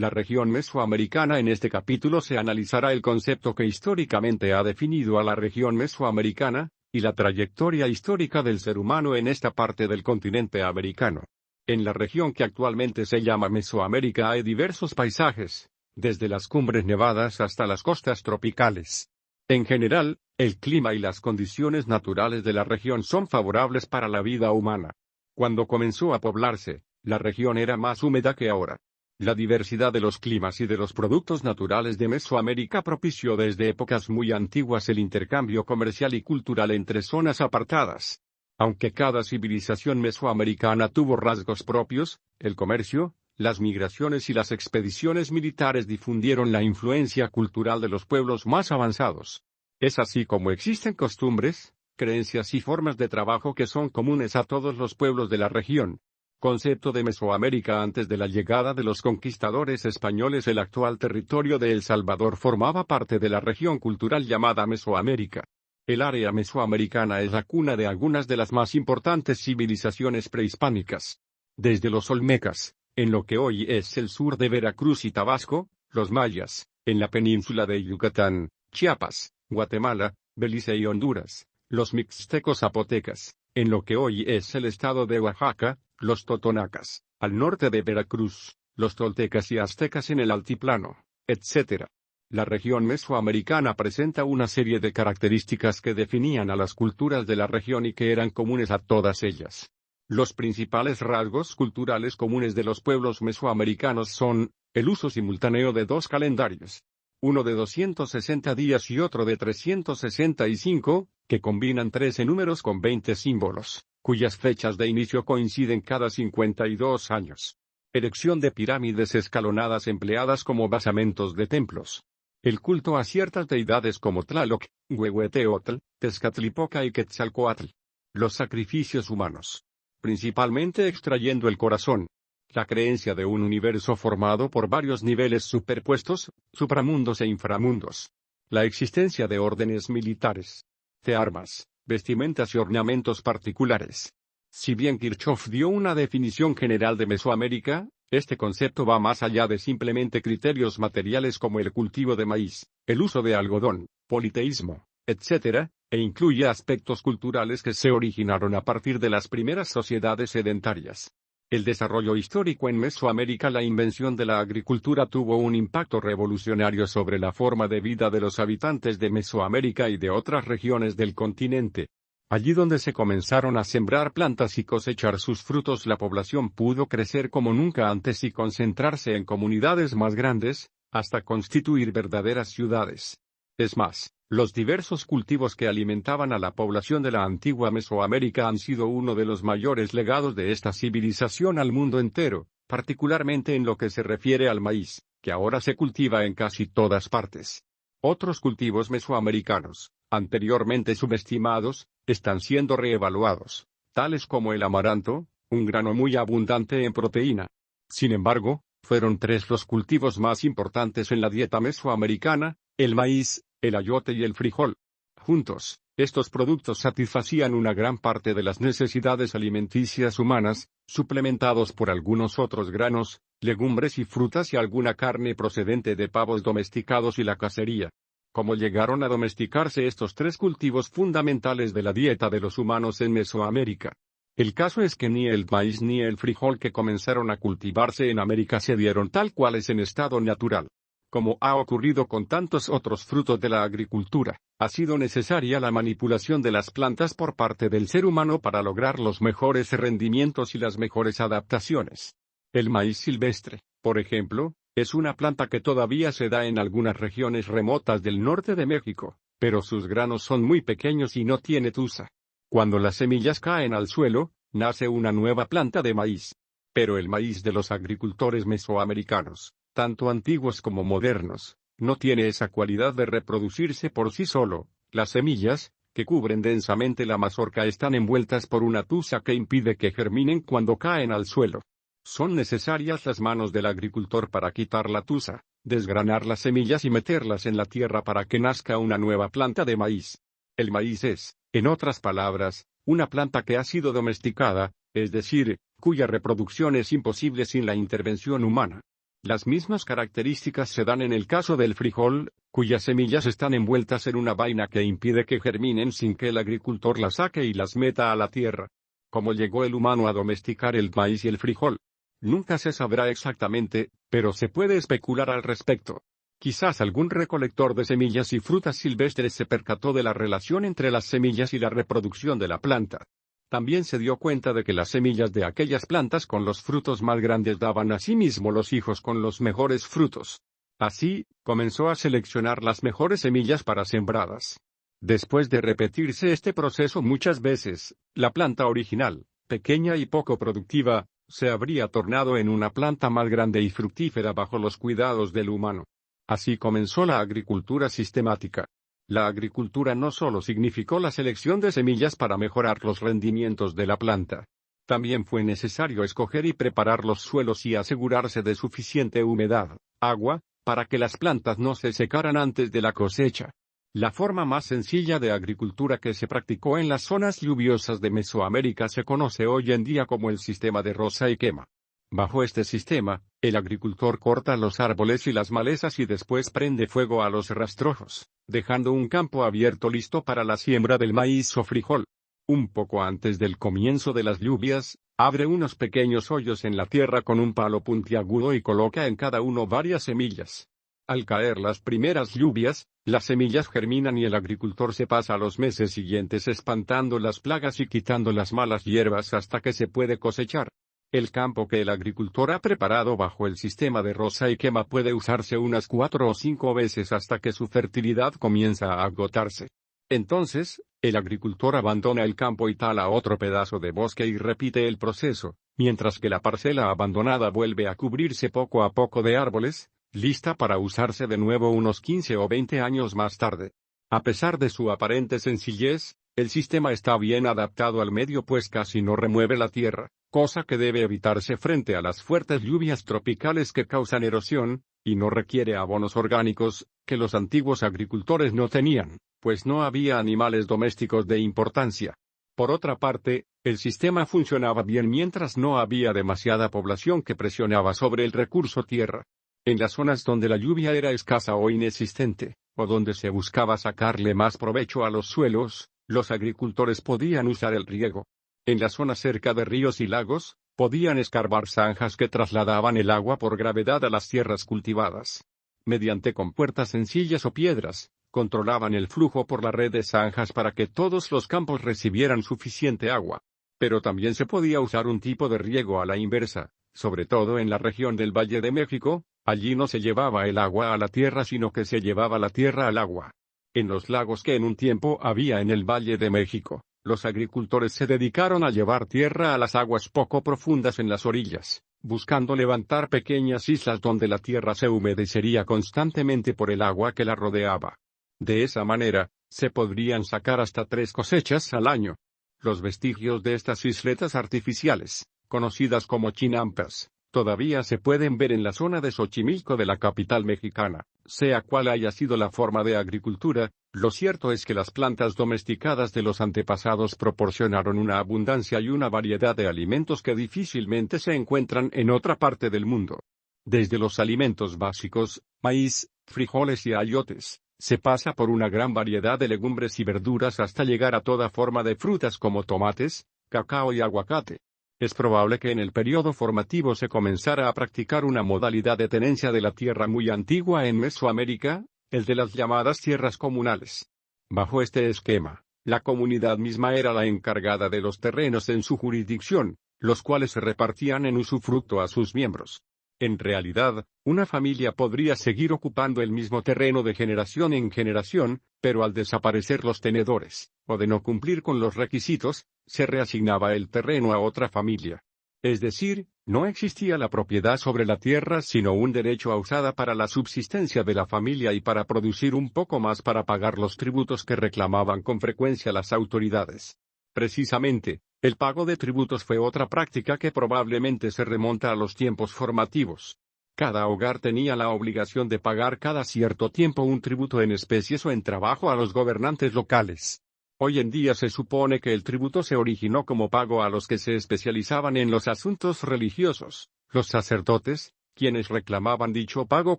la región mesoamericana. En este capítulo se analizará el concepto que históricamente ha definido a la región mesoamericana, y la trayectoria histórica del ser humano en esta parte del continente americano. En la región que actualmente se llama Mesoamérica hay diversos paisajes, desde las cumbres nevadas hasta las costas tropicales. En general, el clima y las condiciones naturales de la región son favorables para la vida humana. Cuando comenzó a poblarse, la región era más húmeda que ahora. La diversidad de los climas y de los productos naturales de Mesoamérica propició desde épocas muy antiguas el intercambio comercial y cultural entre zonas apartadas. Aunque cada civilización mesoamericana tuvo rasgos propios, el comercio, las migraciones y las expediciones militares difundieron la influencia cultural de los pueblos más avanzados. Es así como existen costumbres, creencias y formas de trabajo que son comunes a todos los pueblos de la región. Concepto de Mesoamérica. Antes de la llegada de los conquistadores españoles, el actual territorio de El Salvador formaba parte de la región cultural llamada Mesoamérica. El área mesoamericana es la cuna de algunas de las más importantes civilizaciones prehispánicas. Desde los olmecas, en lo que hoy es el sur de Veracruz y Tabasco, los mayas, en la península de Yucatán, Chiapas, Guatemala, Belice y Honduras, los mixtecos zapotecas, en lo que hoy es el estado de Oaxaca, los totonacas, al norte de Veracruz, los toltecas y aztecas en el altiplano, etc. La región mesoamericana presenta una serie de características que definían a las culturas de la región y que eran comunes a todas ellas. Los principales rasgos culturales comunes de los pueblos mesoamericanos son, el uso simultáneo de dos calendarios, uno de 260 días y otro de 365, que combinan 13 números con 20 símbolos, cuyas fechas de inicio coinciden cada 52 años. Erección de pirámides escalonadas empleadas como basamentos de templos. El culto a ciertas deidades como Tlaloc, Huehueteotl, Tezcatlipoca y Quetzalcóatl. Los sacrificios humanos. Principalmente extrayendo el corazón. La creencia de un universo formado por varios niveles superpuestos, supramundos e inframundos. La existencia de órdenes militares. De armas, vestimentas y ornamentos particulares. Si bien Kirchhoff dio una definición general de Mesoamérica, este concepto va más allá de simplemente criterios materiales como el cultivo de maíz, el uso de algodón, politeísmo, etc., e incluye aspectos culturales que se originaron a partir de las primeras sociedades sedentarias. El desarrollo histórico en Mesoamérica. La invención de la agricultura tuvo un impacto revolucionario sobre la forma de vida de los habitantes de Mesoamérica y de otras regiones del continente. Allí donde se comenzaron a sembrar plantas y cosechar sus frutos, la población pudo crecer como nunca antes y concentrarse en comunidades más grandes, hasta constituir verdaderas ciudades. Es más, los diversos cultivos que alimentaban a la población de la antigua Mesoamérica han sido uno de los mayores legados de esta civilización al mundo entero, particularmente en lo que se refiere al maíz, que ahora se cultiva en casi todas partes. Otros cultivos mesoamericanos, anteriormente subestimados, están siendo reevaluados, tales como el amaranto, un grano muy abundante en proteína. Sin embargo, fueron tres los cultivos más importantes en la dieta mesoamericana: el maíz, el ayote y el frijol. Juntos, estos productos satisfacían una gran parte de las necesidades alimenticias humanas, suplementados por algunos otros granos, legumbres y frutas y alguna carne procedente de pavos domesticados y la cacería. ¿Cómo llegaron a domesticarse estos tres cultivos fundamentales de la dieta de los humanos en Mesoamérica? El caso es que ni el maíz ni el frijol que comenzaron a cultivarse en América se dieron tal cuales en estado natural. Como ha ocurrido con tantos otros frutos de la agricultura, ha sido necesaria la manipulación de las plantas por parte del ser humano para lograr los mejores rendimientos y las mejores adaptaciones. El maíz silvestre, por ejemplo, es una planta que todavía se da en algunas regiones remotas del norte de México, pero sus granos son muy pequeños y no tiene tusa. Cuando las semillas caen al suelo, nace una nueva planta de maíz. Pero el maíz de los agricultores mesoamericanos, tanto antiguos como modernos, no tiene esa cualidad de reproducirse por sí solo. Las semillas, que cubren densamente la mazorca, están envueltas por una tusa que impide que germinen cuando caen al suelo. Son necesarias las manos del agricultor para quitar la tusa, desgranar las semillas y meterlas en la tierra para que nazca una nueva planta de maíz. El maíz es, en otras palabras, una planta que ha sido domesticada, es decir, cuya reproducción es imposible sin la intervención humana. Las mismas características se dan en el caso del frijol, cuyas semillas están envueltas en una vaina que impide que germinen sin que el agricultor las saque y las meta a la tierra. ¿Cómo llegó el humano a domesticar el maíz y el frijol? Nunca se sabrá exactamente, pero se puede especular al respecto. Quizás algún recolector de semillas y frutas silvestres se percató de la relación entre las semillas y la reproducción de la planta. También se dio cuenta de que las semillas de aquellas plantas con los frutos más grandes daban asimismo los hijos con los mejores frutos. Así, comenzó a seleccionar las mejores semillas para sembradas. Después de repetirse este proceso muchas veces, la planta original, pequeña y poco productiva, se habría tornado en una planta más grande y fructífera bajo los cuidados del humano. Así comenzó la agricultura sistemática. La agricultura no solo significó la selección de semillas para mejorar los rendimientos de la planta. También fue necesario escoger y preparar los suelos y asegurarse de suficiente humedad, agua, para que las plantas no se secaran antes de la cosecha. La forma más sencilla de agricultura que se practicó en las zonas lluviosas de Mesoamérica se conoce hoy en día como el sistema de roza y quema. Bajo este sistema, el agricultor corta los árboles y las malezas y después prende fuego a los rastrojos, dejando un campo abierto listo para la siembra del maíz o frijol. Un poco antes del comienzo de las lluvias, abre unos pequeños hoyos en la tierra con un palo puntiagudo y coloca en cada uno varias semillas. Al caer las primeras lluvias, las semillas germinan y el agricultor se pasa los meses siguientes espantando las plagas y quitando las malas hierbas hasta que se puede cosechar. El campo que el agricultor ha preparado bajo el sistema de roza y quema puede usarse unas 4 o 5 veces hasta que su fertilidad comienza a agotarse. Entonces, el agricultor abandona el campo y tala otro pedazo de bosque y repite el proceso, mientras que la parcela abandonada vuelve a cubrirse poco a poco de árboles, lista para usarse de nuevo unos 15 o 20 años más tarde. A pesar de su aparente sencillez, el sistema está bien adaptado al medio pues casi no remueve la tierra, cosa que debe evitarse frente a las fuertes lluvias tropicales que causan erosión, y no requiere abonos orgánicos, que los antiguos agricultores no tenían, pues no había animales domésticos de importancia. Por otra parte, el sistema funcionaba bien mientras no había demasiada población que presionaba sobre el recurso tierra. En las zonas donde la lluvia era escasa o inexistente, o donde se buscaba sacarle más provecho a los suelos, los agricultores podían usar el riego. En las zonas cerca de ríos y lagos, podían escarbar zanjas que trasladaban el agua por gravedad a las tierras cultivadas. Mediante compuertas sencillas o piedras, controlaban el flujo por la red de zanjas para que todos los campos recibieran suficiente agua. Pero también se podía usar un tipo de riego a la inversa, sobre todo en la región del Valle de México. Allí no se llevaba el agua a la tierra sino que se llevaba la tierra al agua. En los lagos que en un tiempo había en el Valle de México, los agricultores se dedicaron a llevar tierra a las aguas poco profundas en las orillas, buscando levantar pequeñas islas donde la tierra se humedecería constantemente por el agua que la rodeaba. De esa manera, se podrían sacar hasta 3 cosechas al año. Los vestigios de estas isletas artificiales, conocidas como chinampas, todavía se pueden ver en la zona de Xochimilco de la capital mexicana. Sea cual haya sido la forma de agricultura, lo cierto es que las plantas domesticadas de los antepasados proporcionaron una abundancia y una variedad de alimentos que difícilmente se encuentran en otra parte del mundo. Desde los alimentos básicos, maíz, frijoles y ayotes, se pasa por una gran variedad de legumbres y verduras hasta llegar a toda forma de frutas como tomates, cacao y aguacate. Es probable que en el periodo formativo se comenzara a practicar una modalidad de tenencia de la tierra muy antigua en Mesoamérica, el de las llamadas tierras comunales. Bajo este esquema, la comunidad misma era la encargada de los terrenos en su jurisdicción, los cuales se repartían en usufructo a sus miembros. En realidad, una familia podría seguir ocupando el mismo terreno de generación en generación, pero al desaparecer los tenedores, o de no cumplir con los requisitos, se reasignaba el terreno a otra familia. Es decir, no existía la propiedad sobre la tierra sino un derecho a usada para la subsistencia de la familia y para producir un poco más para pagar los tributos que reclamaban con frecuencia las autoridades. Precisamente, el pago de tributos fue otra práctica que probablemente se remonta a los tiempos formativos. Cada hogar tenía la obligación de pagar cada cierto tiempo un tributo en especies o en trabajo a los gobernantes locales. Hoy en día se supone que el tributo se originó como pago a los que se especializaban en los asuntos religiosos, los sacerdotes, quienes reclamaban dicho pago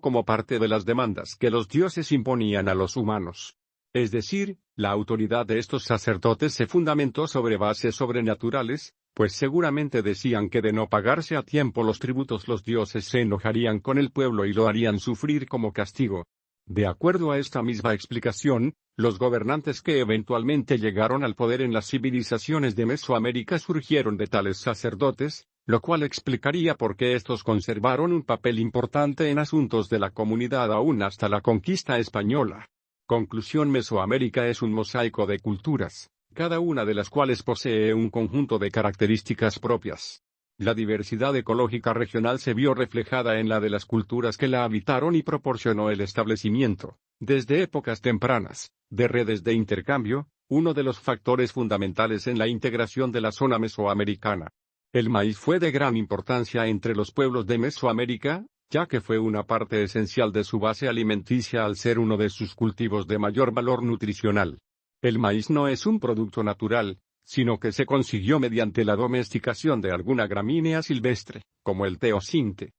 como parte de las demandas que los dioses imponían a los humanos. Es decir, la autoridad de estos sacerdotes se fundamentó sobre bases sobrenaturales, pues seguramente decían que de no pagarse a tiempo los tributos los dioses se enojarían con el pueblo y lo harían sufrir como castigo. De acuerdo a esta misma explicación, los gobernantes que eventualmente llegaron al poder en las civilizaciones de Mesoamérica surgieron de tales sacerdotes, lo cual explicaría por qué estos conservaron un papel importante en asuntos de la comunidad aún hasta la conquista española. Conclusión: Mesoamérica es un mosaico de culturas, cada una de las cuales posee un conjunto de características propias. La diversidad ecológica regional se vio reflejada en la de las culturas que la habitaron y proporcionó el establecimiento, desde épocas tempranas, de redes de intercambio, uno de los factores fundamentales en la integración de la zona mesoamericana. El maíz fue de gran importancia entre los pueblos de Mesoamérica, ya que fue una parte esencial de su base alimenticia al ser uno de sus cultivos de mayor valor nutricional. El maíz no es un producto natural, sino que se consiguió mediante la domesticación de alguna gramínea silvestre, como el teosinte.